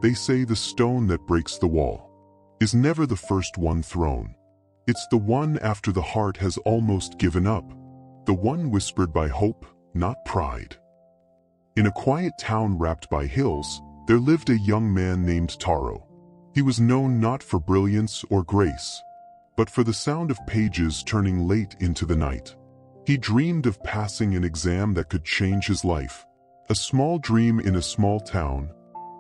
They say the stone that breaks the wall is never the first one thrown. It's the one after the heart has almost given up, the one whispered by hope, not pride. In a quiet town wrapped by hills, there lived a young man named Taro. He was known not for brilliance or grace, but for the sound of pages turning late into the night. He dreamed of passing an exam that could change his life. A small dream in a small town,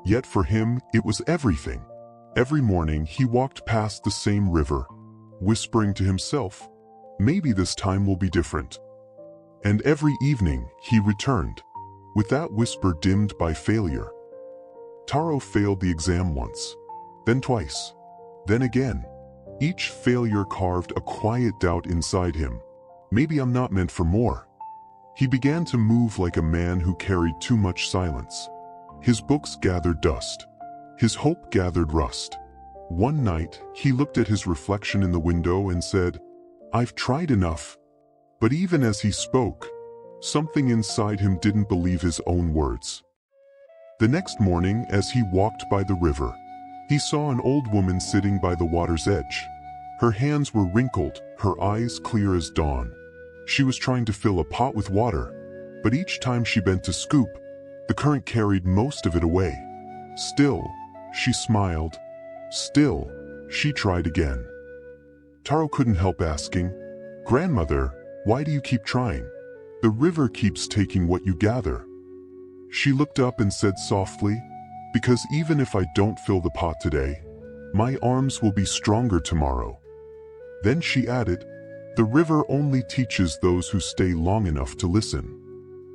yet for him it was everything. Every morning he walked past the same river, whispering to himself, maybe this time will be different. And every evening he returned, with that whisper dimmed by failure. Taro failed the exam once, then twice, then again. Each failure carved a quiet doubt inside him. Maybe I'm not meant for more. He began to move like a man who carried too much silence. His books gathered dust. His hope gathered rust. One night, he looked at his reflection in the window and said, "I've tried enough." But even as he spoke, something inside him didn't believe his own words. The next morning, as he walked by the river, he saw an old woman sitting by the water's edge. Her hands were wrinkled, her eyes clear as dawn. She was trying to fill a pot with water, but each time she bent to scoop, the current carried most of it away. Still, she smiled. Still, she tried again. Taro couldn't help asking, "Grandmother, why do you keep trying? The river keeps taking what you gather." She looked up and said softly, "Because even if I don't fill the pot today, my arms will be stronger tomorrow." Then she added, "The river only teaches those who stay long enough to listen."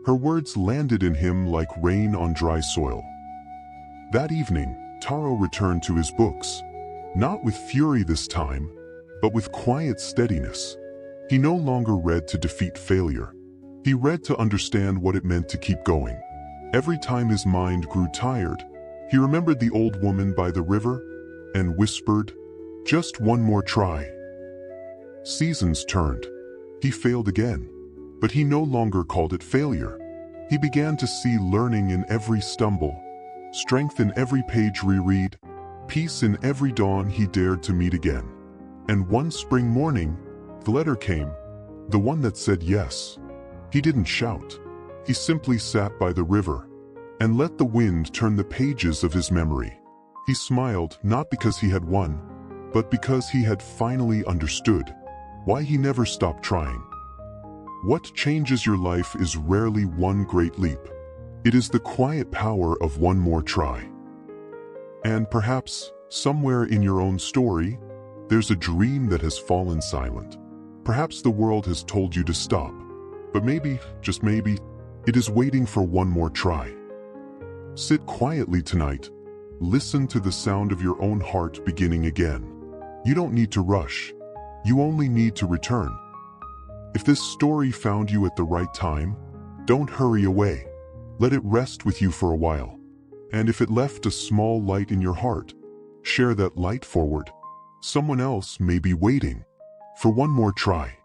Her words landed in him like rain on dry soil. That evening, Taro returned to his books, not with fury this time, but with quiet steadiness. He no longer read to defeat failure. He read to understand what it meant to keep going. Every time his mind grew tired, he remembered the old woman by the river and whispered, "Just one more try." Seasons turned. He failed again, but he no longer called it failure. He began to see learning in every stumble, strength in every page reread, peace in every dawn he dared to meet again. And one spring morning, the letter came, the one that said yes. He didn't shout. He simply sat by the river and let the wind turn the pages of his memory. He smiled not because he had won, but because he had finally understood why he never stopped trying. What changes your life is rarely one great leap. It is the quiet power of one more try. And perhaps, somewhere in your own story, there's a dream that has fallen silent. Perhaps the world has told you to stop, but maybe, just maybe, it is waiting for one more try. Sit quietly tonight. Listen to the sound of your own heart beginning again. You don't need to rush. You only need to return. If this story found you at the right time, don't hurry away. Let it rest with you for a while. And if it left a small light in your heart, share that light forward. Someone else may be waiting for one more try.